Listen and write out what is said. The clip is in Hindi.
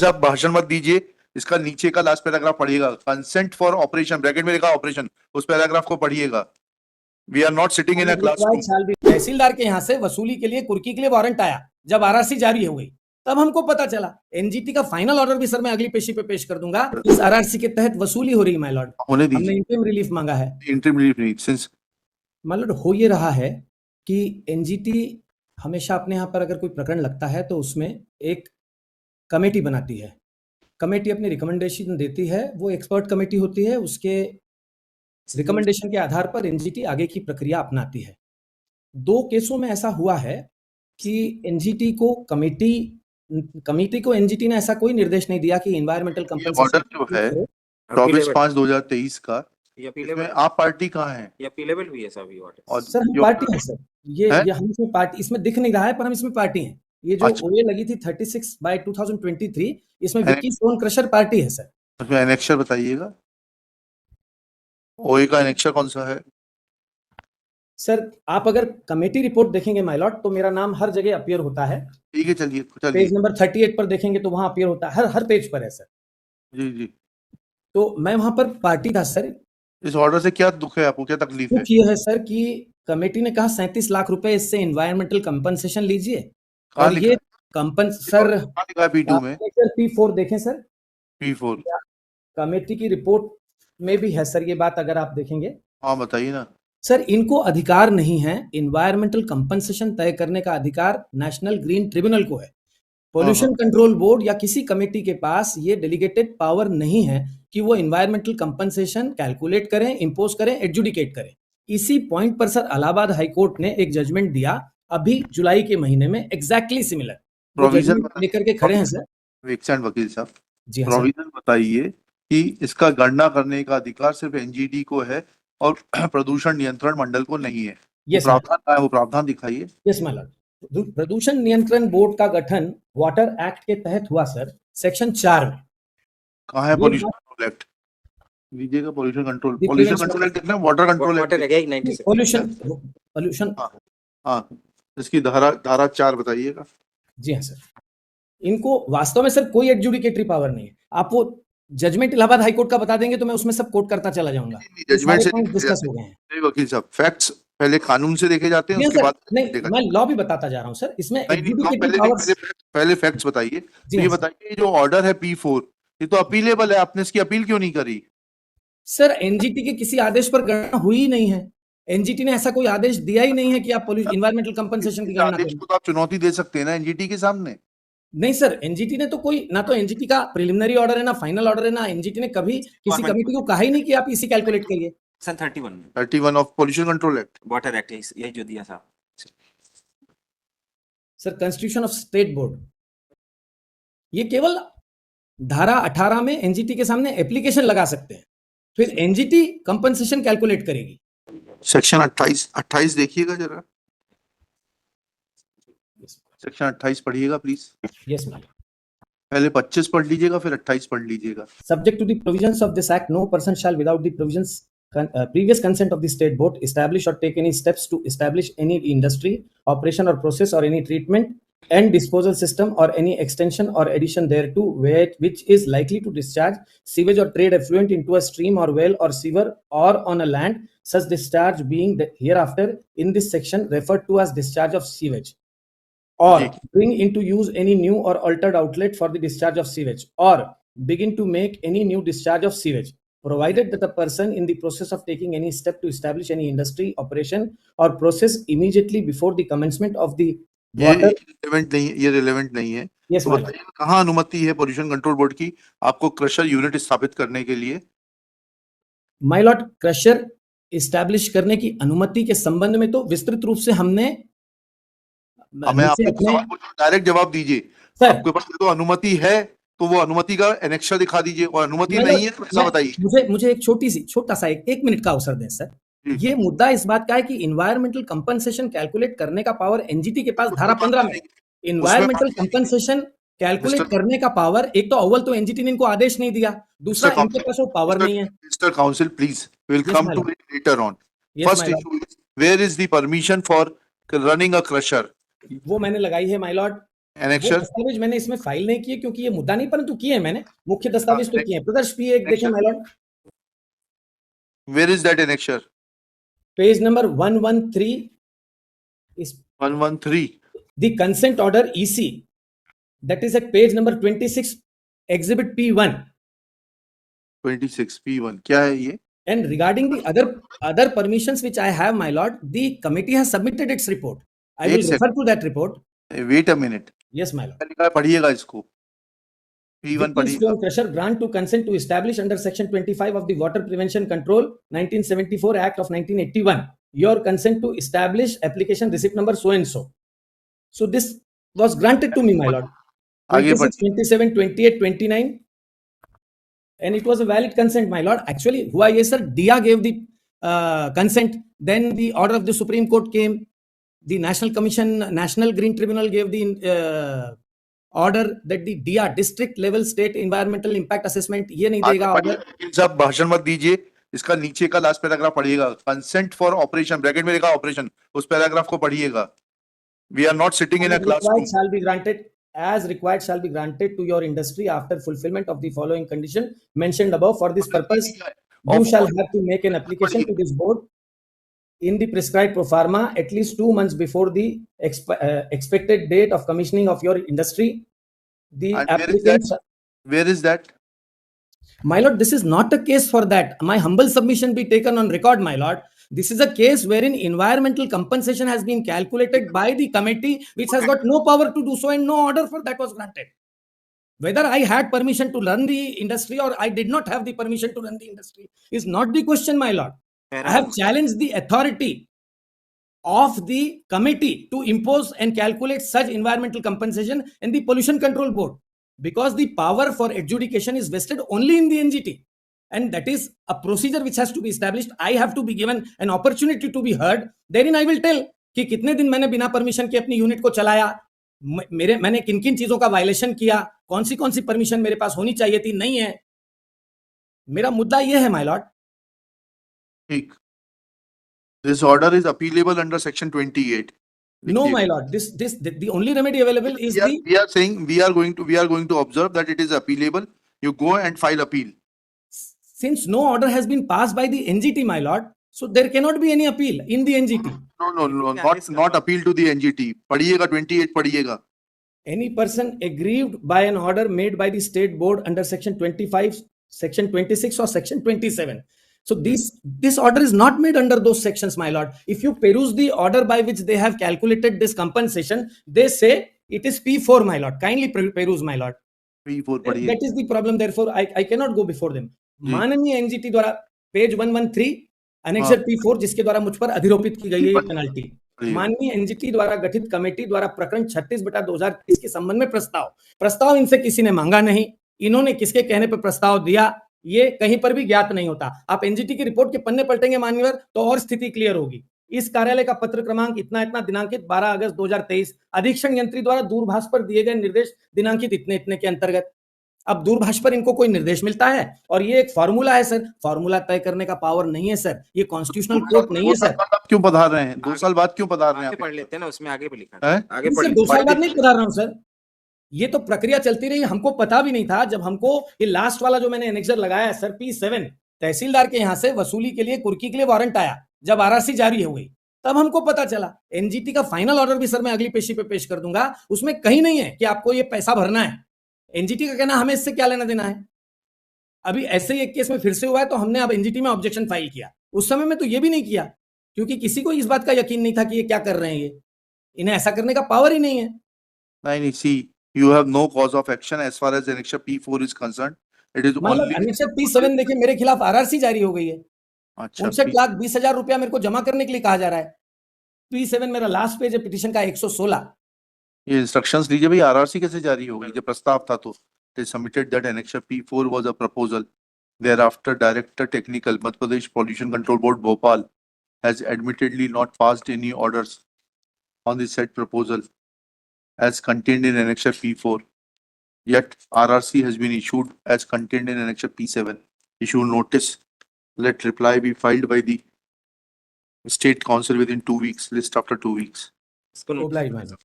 से आप भाषण मत दीजिए। इसका नीचे का लास्ट पैराग्राफ पढ़िएगा, कंसेंट फॉर ऑपरेशन, ब्रैकेट में लिखा ऑपरेशन, उस पैराग्राफ को पढ़िएगा। We are not sitting in a classroom. Tehsildar के यहाँ से वसूली के लिए कुर्की के लिए वारंट आया, जब आरआरसी जारी हो गई तब हमको पता चला। एनजीटी का फाइनल ऑर्डर भी सर मैं अगली पेशी पे पेश कर दूंगा। इस आरआरसी के तहत वसूली हो रही है माय लॉर्ड, होने हमने दीजिए। इंटरिम रिलीफ मांगा है। इंटरिम रिलीफ नहीं, सिंस माय लॉर्ड हो ये रहा है कि एनजीटी हमेशा अपने यहाँ पर अगर कोई प्रकरण लगता है तो उसमें एक कमेटी बनाती है, कमेटी अपनी रिकमेंडेशन देती है, वो एक्सपर्ट कमेटी होती है, उसके रिकमेंडेशन के आधार पर एनजीटी आगे की प्रक्रिया अपनाती है। 2 केसों में ऐसा हुआ है कि एनजीटी को कमेटी को एनजीटी ने ऐसा कोई निर्देश नहीं दिया कि एनवायरमेंटल ऑर्डर जो है 24/5/2023 का, इसमें आप पार्टी कहाँ है? ये अपीलेबल भी है सर ये ऑर्डर। और सर हम पार्टी है सर, ये हम इसमें पार्टी इसमें दिख नहीं रहा है पर हम इसमें पार्टी हैं। ये जो ओए लगी थी 36/2023, इसमें विकी स्टोन क्रशर पार्टी है सर। उसमें एनेक्शर बताइएगा, ओए का एनेक्शर कौन सा है? सर आप अगर कमेटी रिपोर्ट देखेंगे माय लॉर्ड तो मेरा नाम हर जगह अपीयर होता है। ठीक है, चलिए पेज नंबर 38 पर देखेंगे तो वहां अपीयर होता है, हर पेज पर है सर। जी जी। तो मैं वहां पर पार्टी था सर। इस ऑर्डर से क्या दुख है आपको, क्या तकलीफ है? दुख ये है सर कि कमेटी ने कहा 37 लाख रुपए इससे एनवायरमेंटल कंपनसेशन लीजिए, और ये सर P2 में P4 देखें सर, P4 कमेटी की रिपोर्ट में भी है सर ये बात, अगर आप देखेंगे। हाँ बताइए ना सर। इनको अधिकार नहीं है, एनवायरमेंटल कंपनसेशन तय करने का अधिकार नेशनल ग्रीन ट्रिब्यूनल को है। पोल्यूशन कंट्रोल बोर्ड या किसी कमेटी के पास ये डेलीगेटेड पावर नहीं है कि वो एनवायरमेंटल कंपनसेशन कैलकुलेट करें, इंपोज करें, एडजुडिकेट करें। इसी पॉइंट पर सर इलाहाबाद हाईकोर्ट ने एक जजमेंट दिया अभी जुलाई के महीने में, एग्जैक्टली सिमिलर प्रोविजन लेकर के खड़े हैं सर। एक्सेंट वकील साहब जी हाँ, प्रोविजन बताइए कि इसका गणना करने का अधिकार सिर्फ एनजीटी को है और प्रदूषण नियंत्रण मंडल को नहीं है। प्रावधान क्या है, वो प्रावधान दिखाइए। Yes my Lord. प्रदूषण नियंत्रण बोर्ड का गठन वाटर एक्ट के तहत हुआ सर, सेक्शन 4 में। कहाँ है पोल्यूशन कंट्रोल एक्ट? लीजिएगा पोल्यूशन कंट्रोल एक्ट देखना, वाटर कंट्रोल एक्ट, पोल्यूशन हाँ इसकी धारा 4 बताइएगा। जी हाँ सर। इनको वास्तव में सर कोई एडजुडिकेटरी पावर नहीं है। आप वो जजमेंट इलाहाबाद हाईकोर्ट का बता देंगे तो मैं उसमें सब कोट करता चला जाऊंगा। जजमेंट से डिस्कस हो गए हैं वकील साहब, फैक्ट्स पहले कानून से देखे जाते हैं, उसके बाद नहीं, मैं लॉ भी बताता जा रहा हूं सर। इसमें पहले फैक्ट्स बताइए। ये बताइए जो ऑर्डर है P4 ये तो अपीलेबल है, आपने इसकी अपील क्यों नहीं करी? सर एनजीटी के किसी आदेश पर गणना हुई ही नहीं है। एनजीटी ने ऐसा कोई आदेश दिया ही नहीं है कि आप एनवायरमेंटल कंपनसेशन की गणना करें। तो आप चुनौती दे सकते हैं ना एनजीटी के सामने। नहीं सर, एनजीटी ने तो कोई, ना तो एनजीटी का प्रिलिमिनरी ऑर्डर है ना फाइनल ऑर्डर है, ना एनजीटी ने कभी किसी कमेटी को कहा ही नहीं कि आप इसी कैलकुलेट करिए। सन 31 of pollution control act, water act यही जो दिया था sir. Constitution of state board, ये केवल धारा 18 में एनजीटी के सामने एप्लीकेशन लगा सकते हैं, फिर एनजीटी कंपनसेशन कैलकुलेट करेगी। सेक्शन 28 देखिएगा जरा, सेक्शन 28 पढ़िएगा प्लीज। Yes ma'am. पहले 25 पढ़ लीजिएगा, फिर 28 पढ़ लीजिएगा। Subject to the provisions of this act, no person shall without the provisions previous consent of the state board establish or take any steps to establish any industry, operation or process or any treatment and disposal system or any extension or addition thereto which is likely to discharge sewage or trade effluent into a stream or well or sewer or on a land, such discharge being hereafter in this section referred to as discharge of sewage, or bring into use any new or altered outlet for the discharge of sewage, or begin to make any new discharge of sewage, provided that the person in the process of taking any step to establish any industry, operation or process immediately before the commencement of the water. ये रिलेवेंट नहीं है। Yes, तो बताइए कहाँ अनुमति है पोल्यूशन कंट्रोल बोर्ड की आपको क्रशर यूनिट स्थापित करने के लिए? माय लॉर्ड, क्रशर इस्टेब्लिश करने की अनुमति के संबंध में तो विस्तृत रूप से हमने डायरेक्ट जवाब दीजिए। आपके पास तो अनुमति है तो वो अनुमति का एनेक्शर दिखा दीजिए, और अनुमति नहीं है तो ऐसा बताइए। मुझे एक छोटा सा एक मिनट का अवसर दें सर। ये मुद्दा इस बात का है कि इन्वायरमेंटल कंपनसेशन कैलकुलेट करने का पावर एनजीटी के पास धारा 15 में, इन्वायरमेंटल कंपनसेशन कैलकुलेट करने का पावर, एक तो अव्वल तो एनजीटी ने इनको आदेश नहीं दिया, दूसरा इनके पास वो पावर नहीं है। Mister counsel please, we will come to it later on. First issue is where is the permission for running a crusher? वो मैंने लगाई है माय लॉर्ड वो Annexure, दस्तावेज मैंने इसमें फाइल नहीं किए क्योंकि ये मुद्दा नहीं, परंतु किए हैं मैंने, मुख्य दस्तावेज तो किए हैं। प्रदर्श P1 देखें my Lord, where is that annexure? Page number 113 is 113. the consent order EC, that is at page number 26, exhibit P1. 26 P1 क्या है ये? And regarding the other permissions which I have, my lord, the committee has submitted its report. I will एक refer to that report. Wait a minute. Yes, my lord. क्या लिखा है? पढ़िएगा इसको. P1 Vicky पढ़िएगा. Stone Crusher grant to consent to establish under section 25 of the Water Prevention Control 1974 Act of 1981 your consent to establish application receipt number so and so. So this was granted to me, my lord. आगे 26, 27, 28, 29. And it was a valid consent, my lord. Actually, हुआ ये sir, DIA gave the consent. Then the order of the Supreme Court came. The National Commission, National Green Tribunal gave the order that the DIA, district level state environmental impact assessment, ये नहीं देगा order. सब भाषण मत दीजिए. इसका नीचे का लास्ट पैराग्राफ पढ़िएगा. कंसेंट फॉर ऑपरेशन, ब्रैकेट में लिखा ऑपरेशन, उस पैराग्राफ को पढ़िएगा. We are not sitting in a classroom. Shall be granted, as required shall be granted to your industry after fulfillment of the following condition mentioned above. For this purpose, you shall have to make an application to this board in the prescribed pro forma at least 2 months before the expected date of commissioning of your industry. The And where is applicants, Where is that? my lord, this is not a case for that. My humble submission be taken on record, my lord. This is a case wherein environmental compensation has been calculated by the committee, which has got no power to do so, and no order for that was granted. Whether I had permission to run the industry or I did not have the permission to run the industry is not the question, my lord. I have challenged the authority of the committee to impose and calculate such environmental compensation in the Pollution Control Board, because the power for adjudication is vested only in the NGT, and that is a procedure which has to be established. I have to be given an opportunity to be heard. Therein I will tell कि कितने दिन मैंने बिना परमिशन के अपनी यूनिट को चलाया, मैंने किन किन चीजों का वायलेशन किया, कौन सी परमिशन मेरे पास होनी चाहिए थी, नहीं है. मेरा मुद्दा यह है, माय लॉर्ड. ठीक. This order is appealable under section 28. No, my lord. The only remedy available is We are saying we are going to observe that it is appealable. You go and file appeal. Since no order has been passed by the NGT, my lord, so there cannot be any appeal in the NGT. No, not appeal to the NGT. पढ़िएगा 28 पढ़िएगा. Any person aggrieved by an order made by the state board under section 25, section 26 or section 27. So this order is not made under those sections, my lord. If you peruse the order by which they have calculated this compensation, they say it is P4, my lord. Kindly peruse, my lord. P4 पढ़िए. That is the problem. Therefore, I cannot go before them. माननीय NGT द्वारा पेज 113 अनेक्सर P4 जिसके द्वारा मुझ पर अधिरोपित की गई है पेनल्टी, माननीय NGT द्वारा गठित कमेटी द्वारा प्रकरण 36/2023 के संबंध में प्रस्ताव इनसे किसी ने मांगा नहीं. इन्होंने किसके कहने पर प्रस्ताव दिया, ये कहीं पर भी ज्ञात नहीं होता. आप NGT की रिपोर्ट के पन्ने पलटेंगे माननीय, तो और स्थिति क्लियर होगी. इस कार्यालय का पत्र क्रमांक इतना दिनांकित 12 अगस्त 2023 अधीक्षण यंत्री द्वारा दूरभाष पर दिए गए निर्देश दिनांकित इतने के अंतर्गत. अब दूरभाष पर इनको कोई निर्देश मिलता है और ये एक फार्मूला है सर. फार्मूला तय करने का पावर नहीं है सर. ये कॉन्स्टिट्यूशनल कोर्ट नहीं है सर. क्यों पधार रहे हैं? 2 साल बाद क्यों पधार रहे हैं? पढ़ लेते हैं ना, उसमें आगे पे लिखा है. है. आगे पढ़ 2 साल बाद नहीं पधार रहा हूं सर. ये तो प्रक्रिया चलती रही. हमको पता भी नहीं था जब हमको ये लास्ट वाला जो मैंने एनेक्सर लगाया है सर P7, तहसीलदार के यहाँ से वसूली के लिए, कुर्की के लिए वारंट आया, जब RRC जारी हो गई तब हमको पता चला. NGT का फाइनल ऑर्डर भी सर मैं अगली पेशी पे पेश कर दूंगा. उसमें कहीं नहीं है कि आपको ये पैसा भरना है. NGT का कहना हमें इससे क्या लेना देना है. अभी ऐसे ही एक केस में फिर से हुआ है तो हमने अब NGT में ऑब्जेक्शन फाइल किया. उस समय में तो ये भी नहीं किया क्योंकि किसी को इस बात का यकीन नहीं था कि ये क्या कर रहे हैं. ये इन्हें ऐसा करने का पावर ही नहीं है. नहीं, see, you have no cause of action as far as annexure P4 is concerned. It is only annexure P7 देखिए मेरे खिलाफ RRC जारी हो गई है. 59,20,000 रुपया मेरे को जमा करने के लिए कहा जा रहा है. P7 मेरा लास्ट पेज है पिटीशन का 116. ये इंस्ट्रक्शंस लीजिए भाई. RRC कैसे जारी हो गई? जब प्रस्ताव था तो they submitted that annexure P4 was a proposal. Thereafter, Director Technical Madhya Pradesh Pollution Control Board Bhopal has admittedly not passed any orders on the said proposal as contained in annexure P4. Yet RRC has been issued as contained in annexure P7. Issue notice. Let reply be filed by the State Council within 2 weeks. List after 2 weeks. इसको Obliged, my lord.